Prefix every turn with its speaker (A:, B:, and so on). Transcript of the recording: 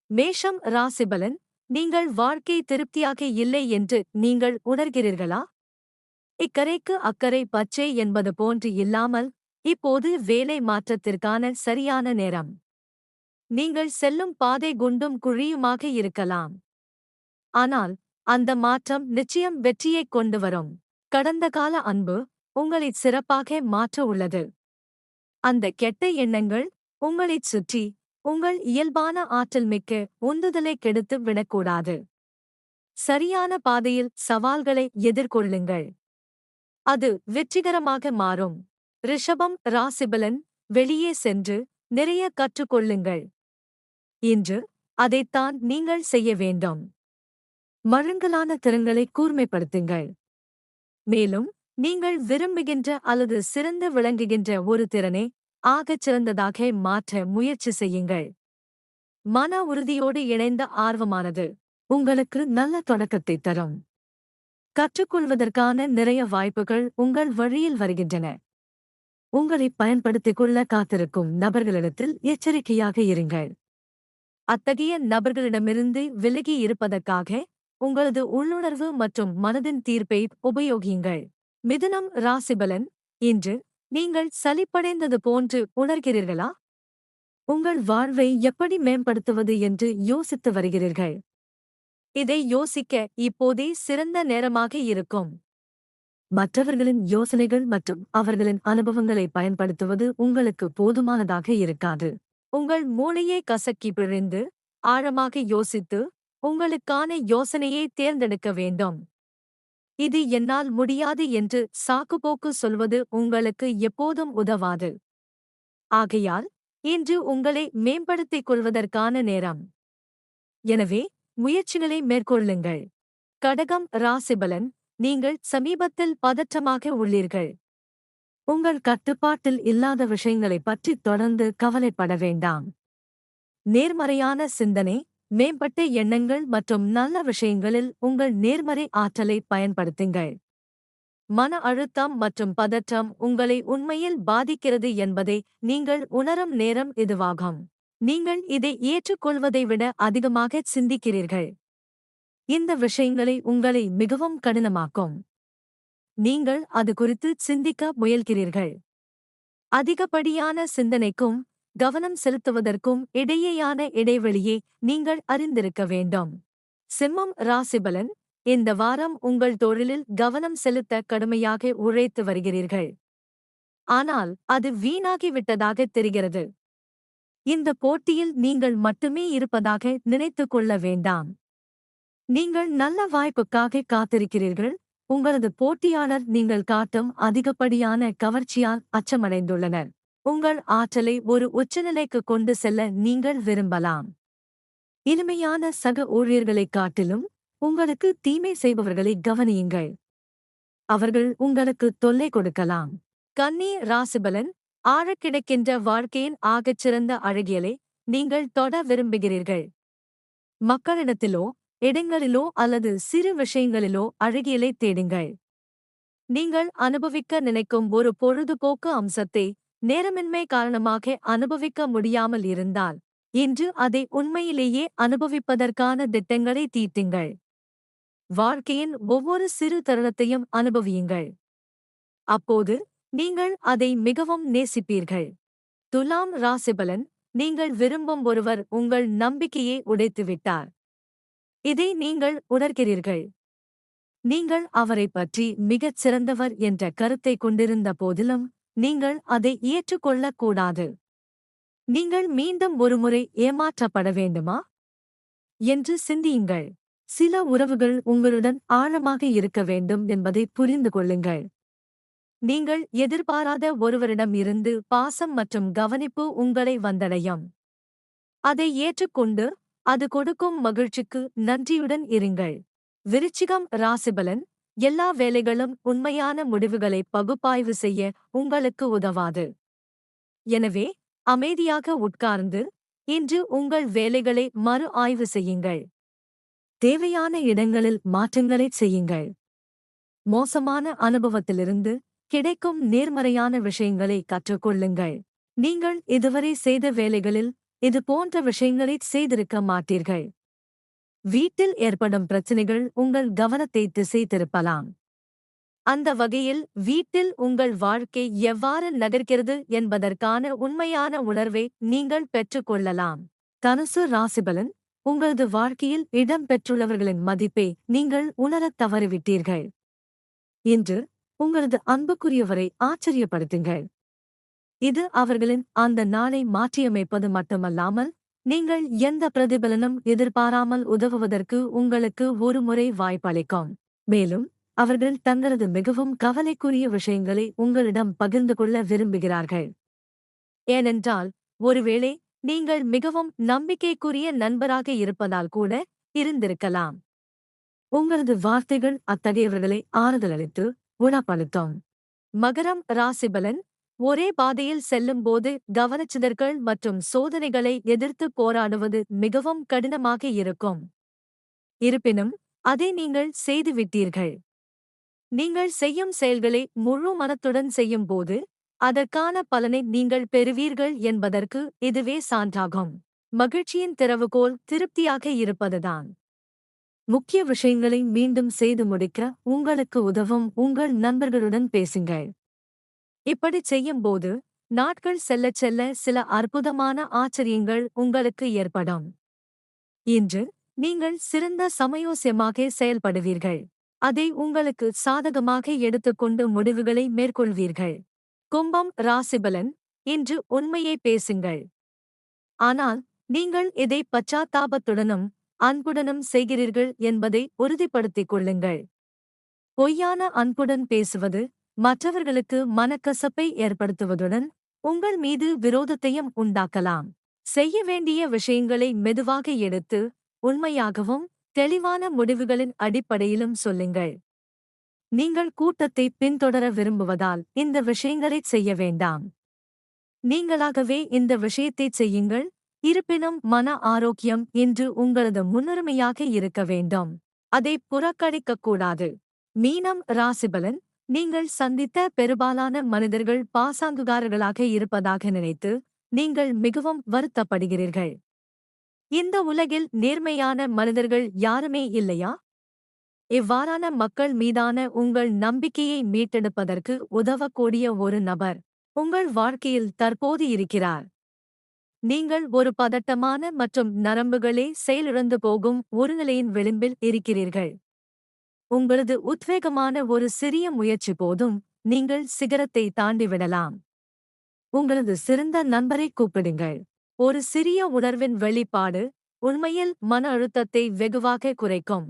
A: மேஷம் ராசிபலன். நீங்கள் வாழ்க்கை திருப்தியாக இல்லை என்று நீங்கள் உணர்கிறீர்களா? இக்கரைக்கு அக்கறை பச்சை என்பது போன்று இல்லாமல், இப்போது வேலை மாற்றத்திற்கான சரியான நேரம். நீங்கள் செல்லும் பாதை குண்டும் குழியுமாக இருக்கலாம். ஆனால், அந்த மாற்றம் நிச்சயம் வெற்றியைக் கொண்டு வரும். கடந்த கால அன்பு உங்களைச் சிறப்பாக மாற்ற உள்ளது. அந்த கெட்ட எண்ணங்கள் உங்களைச் சுற்றி உங்கள் இயல்பான ஆற்றல் மிக்க உந்துதலை கெடுத்து விடக்கூடாது. சரியான பாதையில் சவால்களை எதிர்கொள்ளுங்கள். அது வெற்றிகரமாக மாறும். ரிஷபம் ராசிபலன். வெளியே சென்று நிறைய கற்றுக்கொள்ளுங்கள். இன்று அதைத்தான் நீங்கள் செய்ய வேண்டும். மழுங்கலான திறன்களை கூர்மைப்படுத்துங்கள். மேலும் நீங்கள் விரும்புகின்ற அல்லது சிறந்து விளங்குகின்ற ஒரு திறனை ஆகச் சிறந்ததாக மாற்ற முயற்சி செய்யுங்கள். மன உறுதியோடு இணைந்த ஆர்வமானது உங்களுக்கு நல்ல தொடக்கத்தை தரும். கற்றுக்கொள்வதற்கான நிறைய வாய்ப்புகள் உங்கள் வழியில் வருகின்றன. உங்களை பயன்படுத்திக் கொள்ள காத்திருக்கும் நபர்களிடத்தில் எச்சரிக்கையாக இருங்கள். அத்தகைய நபர்களிடமிருந்து விலகி இருப்பதற்காக உங்களது உள்ளுணர்வு மற்றும் மனதின் தீர்ப்பை உபயோகியுங்கள். மிதுனம் ராசிபலன். இன்று நீங்கள் சலிப்படைந்தது போன்று உணர்கிறீர்களா? உங்கள் வாழ்வை எப்படி மேம்படுத்துவது என்று யோசித்து வருகிறீர்கள். இதை யோசிக்க இப்போதே சிறந்த நேரமாக இருக்கும். மற்றவர்களின் யோசனைகள் மற்றும் அவர்களின் அனுபவங்களை பயன்படுத்துவது உங்களுக்கு போதுமானதாக இருக்காது. உங்கள் மூளையை கசக்கி பிழிந்து ஆழமாக யோசித்து உங்களுக்கான யோசனையை தேர்ந்தெடுக்க வேண்டும். இது என்னால் முடியாது என்று சாக்குப்போக்கு சொல்வது உங்களுக்கு எப்போதும் உதவாது. ஆகையால் இன்று உங்களை மேம்படுத்திக் கொள்வதற்கான நேரம். எனவே முயற்சிகளை மேற்கொள்ளுங்கள். கடகம் ராசிபலன். நீங்கள் சமீபத்தில் பதற்றமாக உள்ளீர்கள். உங்கள் கட்டுப்பாட்டில் இல்லாத விஷயங்களைப் பற்றி தொடர்ந்து கவலைப்பட வேண்டாம். நேர்மறையான சிந்தனை, மேம்பட்ட எண்ணங்கள் மற்றும் நல்ல விஷயங்களில் உங்கள் நேர்மறை ஆற்றலை பயன்படுத்துங்கள். மன அழுத்தம் மற்றும் பதற்றம் உங்களை உண்மையில் பாதிக்கிறது என்பதை நீங்கள் உணரும் நேரம் இதுவாகும். நீங்கள் இதை ஏற்றுக்கொள்வதை விட அதிகமாக சிந்திக்கிறீர்கள். இந்த விஷயங்களை உங்களை மிகவும் கடினமாக்கும். நீங்கள் அது குறித்து சிந்திக்க முயல்கிறீர்கள். அதிகப்படியான சிந்தனைக்கும் கவனம் செலுத்துவதற்கும் இடையேயான இடைவெளியை நீங்கள் அறிந்திருக்க வேண்டும். சிம்மம் ராசிபலன். இந்த வாரம் உங்கள் தொழிலில் கவனம் செலுத்த கடுமையாக உழைத்து வருகிறீர்கள். ஆனால் அது வீணாகிவிட்டதாக தெரிகிறது. இந்த போட்டியில் நீங்கள் மட்டுமே இருப்பதாக நினைத்துக் கொள்ள வேண்டாம். நீங்கள் நல்ல வாய்ப்புக்காக காத்திருக்கிறீர்கள். உங்களது போட்டியாளர் நீங்கள் காட்டும் அதிகப்படியான கவர்ச்சியால் அச்சமடைந்துள்ளனர். உங்கள் ஆற்றலை ஒரு உச்சநிலைக்கு கொண்டு செல்ல நீங்கள் விரும்பலாம். இனிமையான சக ஊழியர்களைக் காட்டிலும் உங்களுக்கு தீமை செய்பவர்களை கவனியுங்கள். அவர்கள் உங்களுக்கு தொல்லை கொடுக்கலாம். கன்னி ராசிபலன். ஆழக்கிடக்கின்ற வாழ்க்கையின் ஆகச்சிறந்த அழகியலை நீங்கள் தொட விரும்புகிறீர்கள். மக்களிடத்திலோ இடங்களிலோ அல்லது சிறு விஷயங்களிலோ அழகியலை தேடுங்கள். நீங்கள் அனுபவிக்க நினைக்கும் ஒரு பொழுதுபோக்கு அம்சத்தை நேரமின்மை காரணமாக அனுபவிக்க முடியாமல் இருந்தால், இன்று அதை உண்மையிலேயே அனுபவிப்பதற்கான திட்டங்களை தீட்டுங்கள். வாழ்க்கையின் ஒவ்வொரு சிறு தருணத்தையும் அனுபவியுங்கள். அப்போது நீங்கள் அதை மிகவும் நேசிப்பீர்கள். துலாம் ராசிபலன். நீங்கள் விரும்பும் ஒருவர் உங்கள் நம்பிக்கையை உடைத்துவிட்டார். இதை நீங்கள் உணர்கிறீர்கள். நீங்கள் அவரைப் பற்றி மிகச் சிறந்தவர் என்ற கருத்தை கொண்டிருந்த போதிலும் நீங்கள் அதை ஏற்றுக்கொள்ளக்கூடாது. நீங்கள் மீண்டும் ஒருமுறை ஏமாற்றப்பட வேண்டுமா என்று சிந்தியுங்கள். சில உறவுகள் உங்களுடன் ஆழமாக இருக்க வேண்டும் என்பதை புரிந்து கொள்ளுங்கள். நீங்கள் எதிர்பாராத ஒருவரிடம் இருந்து பாசம் மற்றும் கவனிப்பு உங்களை வந்தடையும். அதை ஏற்றுக்கொண்டு அது கொடுக்கும் மகிழ்ச்சிக்கு நன்றியுடன் இருங்கள். விருச்சிகம் ராசிபலன். எல்லா வேலைகளும் உண்மையான முடிவுகளை பகுப்பாய்வு செய்ய உங்களுக்கு உதவாது. எனவே அமைதியாக உட்கார்ந்து இன்று உங்கள் வேலைகளை மறு ஆய்வு செய்யுங்கள். தேவையான இடங்களில் மாற்றங்களைச் செய்யுங்கள். மோசமான அனுபவத்திலிருந்து கிடைக்கும் நேர்மறையான விஷயங்களை கற்றுக்கொள்ளுங்கள். நீங்கள் இதுவரை செய்த வேலைகளில் இது போன்ற விஷயங்களை செய்திருக்க மாட்டீர்கள். வீட்டில் ஏற்படும் பிரச்சனைகள் உங்கள் கவனத்தை திசை திருப்பலாம். அந்த வகையில் வீட்டில் உங்கள் வாழ்க்கை எவ்வாறு நகர்கிறது என்பதற்கான உண்மையான உணர்வை நீங்கள் பெற்றுக்கொள்ளலாம். தனுசு ராசிபலன். உங்களது வாழ்க்கையில் இடம்பெற்றுள்ளவர்களின் மதிப்பை நீங்கள் உணரத் தவறிவிட்டீர்கள். இன்று உங்களது அன்புக்குரியவரை ஆச்சரியப்படுத்துங்கள். இது அவர்களின் அந்த நாளை மாற்றியமைப்பது மட்டுமல்லாமல், நீங்கள் எந்த பிரதிபலனும் எதிர்பாராமல் உதவுவதற்கு உங்களுக்கு ஒருமுறை வாய்ப்பளிக்கும். மேலும் அவர்கள் தங்களது மிகவும் கவலைக்குரிய விஷயங்களை உங்களிடம் பகிர்ந்து கொள்ள விரும்புகிறார்கள். ஏனென்றால், ஒருவேளை நீங்கள் மிகவும் நம்பிக்கைக்குரிய நண்பராக இருப்பதால் கூட இருந்திருக்கலாம். உங்களது வார்த்தைகள் அத்தகையவர்களை ஆறுதலளித்து குணப்படுத்தும். மகரம் ராசிபலன். ஒரே பாதையில் செல்லும்போது கவனச்சிதறல்கள் மற்றும் சோதனைகளை எதிர்த்து போராடுவது மிகவும் கடினமாக இருக்கும். இருப்பினும் அதை நீங்கள் செய்துவிட்டீர்கள். நீங்கள் செய்யும் செயல்களை முழு மனத்துடன் செய்யும்போது அதற்கான பலனை நீங்கள் பெறுவீர்கள் என்பதற்கு இதுவே சான்றாகும். மகிழ்ச்சியின் திறவுகோல் திருப்தியாக இருப்பதுதான். முக்கிய விஷயங்களை மீண்டும் செய்து முடிக்க உங்களுக்கு உதவும் உங்கள் நண்பர்களுடன் பேசுங்கள். இப்படிச் செய்யும்போது நாட்கள் செல்லச் செல்ல சில அற்புதமான ஆச்சரியங்கள் உங்களுக்கு ஏற்படும். இன்று நீங்கள் சிறந்த சமயோசியமாக செயல்படுவீர்கள். அதை உங்களுக்கு சாதகமாக எடுத்துக்கொண்டு முடிவுகளை மேற்கொள்வீர்கள். கும்பம் ராசிபலன். இன்று உண்மையை பேசுங்கள். ஆனால் நீங்கள் இதை பச்சாத்தாபத்துடனும் அன்புடனும் செய்கிறீர்கள் என்பதை உறுதிப்படுத்திக் கொள்ளுங்கள். பொய்யான அன்புடன் பேசுவது மற்றவர்களுக்கு மனக்கசப்பை ஏற்படுத்துவதுடன் உங்கள் மீது விரோதத்தையும் உண்டாக்கலாம். செய்ய வேண்டிய விஷயங்களை மெதுவாக எடுத்து உண்மையாகவும் தெளிவான முடிவுகளின் அடிப்படையிலும் சொல்லுங்கள். நீங்கள் கூட்டத்தை பின்தொடர விரும்புவதால் இந்த விஷயங்களைச் செய்ய வேண்டாம். நீங்களாகவே இந்த விஷயத்தைச் செய்யுங்கள். இருப்பினும் மன ஆரோக்கியம் இன்று உங்களது முன்னுரிமையாக இருக்க வேண்டும். அதை புறக்கணிக்கக்கூடாது. மீனம் ராசிபலன். நீங்கள் சந்தித்த பெரும்பாலான மனிதர்கள் பாசாங்குகாரர்களாக இருப்பதாக நினைத்து நீங்கள் மிகவும் வருத்தப்படுகிறீர்கள். இந்த உலகில் நேர்மையான மனிதர்கள் யாருமே இல்லையா? இவ்வாறான மக்கள் மீதான உங்கள் நம்பிக்கையை மீட்டெடுப்பதற்கு உதவக்கூடிய ஒரு நபர் உங்கள் வாழ்க்கையில் தற்போது இருக்கிறார். நீங்கள் ஒரு பதட்டமான மற்றும் நரம்புகளே செயலிழந்து போகும் ஒரு நிலையின் விளிம்பில் இருக்கிறீர்கள். உங்களது உத்வேகமான ஒரு சிறிய முயற்சி போதும் நீங்கள் சிகரத்தை தாண்டிவிடலாம். உங்களது சிறந்த நண்பரை கூப்பிடுங்கள். ஒரு சிறிய உணர்வின் வெளிப்பாடு உண்மையில் மன அழுத்தத்தை வெகுவாக குறைக்கும்.